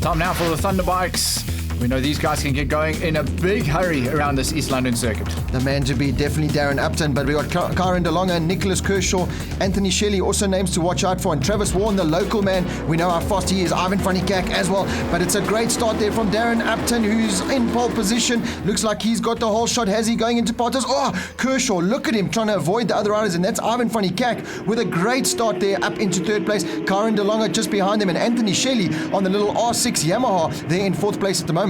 Time now for the Thunderbikes. We know these guys can get going in a big hurry around this East London circuit. The man to beat, definitely Darren Upton, but we got Karen DeLonge, Nicholas Kershaw, Anthony Shelley, also names to watch out for, and Travis Warren, the local man. We know how fast he is, Ivan van Kak as well, but it's a great start there from Darren Upton, who's in pole position. Looks like he's got the whole shot. Has he going into Potters? Oh, Kershaw, look at him trying to avoid the other riders, and that's Ivan van Kak with a great start there up into third place. Karen DeLonge just behind him, and Anthony Shelley on the little R6 Yamaha there in fourth place at the moment.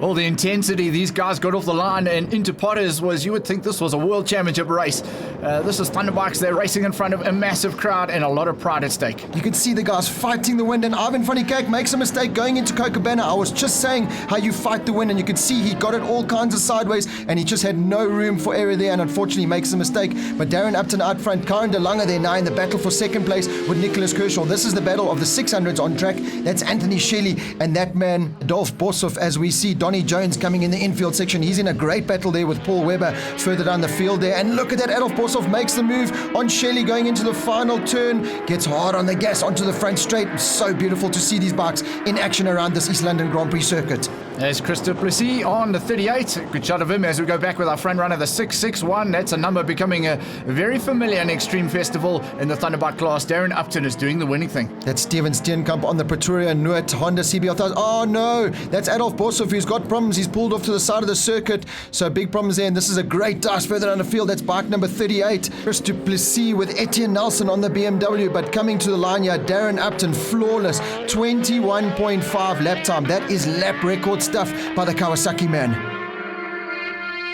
All the intensity these guys got off the line and into Potters was, you would think this was a world championship race. This is Thunderbikes. They're racing in front of a massive crowd and a lot of pride at stake. You can see the guys fighting the wind, and Ivan van Kak makes a mistake going into Cochabana. I was just saying how you fight the wind, and you could see he got it all kinds of sideways, and he just had no room for error there, and unfortunately makes a mistake. But Darren Upton out front, Karen DeLonge there now in the battle for second place with Nicholas Kershaw. This is the battle of the 600s on track. That's Anthony Shelley and that man, Adolf Boshoff, as we see Donnie Jones coming in the infield section. He's in a great battle there with Paul Webber further down the field there. And look at that, Adolf Boshoff makes the move on Shelley going into the final turn. Gets hard on the gas onto the front straight. So beautiful to see these bikes in action around this East London Grand Prix circuit. There's Chris du Plessis on the 38. Good shot of him as we go back with our front runner, the 661. That's a number becoming very familiar in Extreme Festival in the Thunderbike class. Darren Upton is doing the winning thing. That's Steven Steenkamp on the Pretoria Nuit Honda CBR 1000. Oh no, that's Adolf Boshoff who's got problems. He's pulled off to the side of the circuit. So big problems there, and this is a great dice further down the field. That's bike number 38. Chris du Plessis with Etienne Nelson on the BMW, but coming to the line here, Darren Upton, flawless, 21.5 lap time. That is lap record stuff by the Kawasaki man.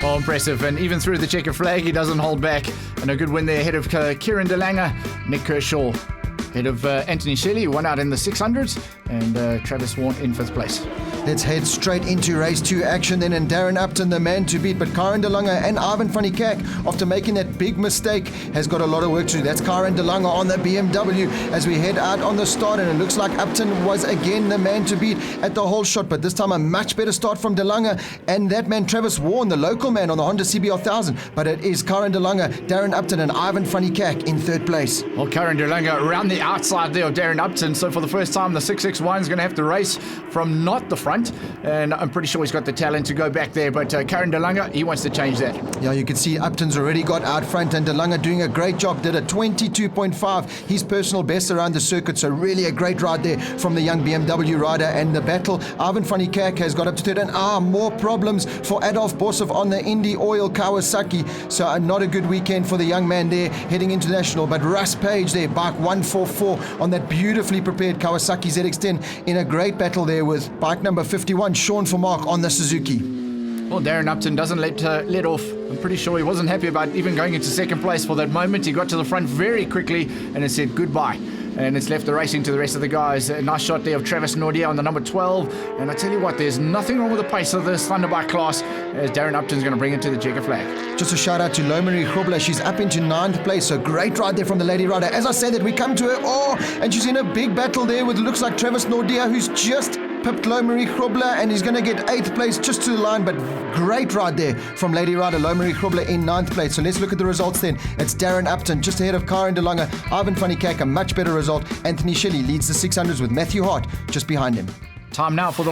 Oh, impressive. And even through the checker flag, he doesn't hold back. And a good win there ahead of Kieran DeLange, Nick Kershaw ahead of Anthony Shelley, one out in the 600s, and Travis Warren in fifth place. Let's head straight into race 2 action then, and Darren Upton, the man to beat, but Karen DeLonge and Ivan van Kak, after making that big mistake, has got a lot of work to do. That's Karen DeLonge on the BMW as we head out on the start, and it looks like Upton was again the man to beat at the whole shot, but this time a much better start from DeLonge and that man Travis Warren, the local man on the Honda CBR 1000, but it is Karen DeLonge, Darren Upton and Ivan van Kak in third place. Well, Karen DeLange around the outside there of Darren Upton, so for the first time the 661 is going to have to race from not the front, and I'm pretty sure he's got the talent to go back there, but Karen DeLange, he wants to change that. Yeah, you can see Upton's already got out front, and DeLonge doing a great job, did a 22.5, his personal best around the circuit, so really a great ride there from the young BMW rider. And the battle, Ivan van Kak has got up to third, and more problems for Adolf Boshoff on the Indy Oil Kawasaki, so not a good weekend for the young man there heading international. But Russ Page there, bike 144 on that beautifully prepared Kawasaki ZX-10 in a great battle there with bike number 51, Sean Vermaak on the Suzuki. Well, Darren Upton doesn't let off. I'm pretty sure he wasn't happy about even going into second place for that moment. He got to the front very quickly and it said goodbye. And it's left the racing to the rest of the guys. A nice shot there of Travis Nordia on the number 12. And I tell you what, there's nothing wrong with the pace of this Thunderbike class as Darren Upton's going to bring it to the checker flag. Just a shout out to Lomarie Grobler. She's up into 9th place. So great ride there from the lady rider. As I said that, we come to her. And she's in a big battle there with, looks like Travis Nordia, who's just pipped Lomarie Grobler, and he's going to get 8th place just to the line, but great ride there from lady rider Lomarie Grobler in 9th place. So let's look at the results then. It's Darren Upton just ahead of Karen DeLonge, Ivan van Kak, a much better result. Anthony Shelley leads the 600s with Matthew Hart just behind him. Time now for the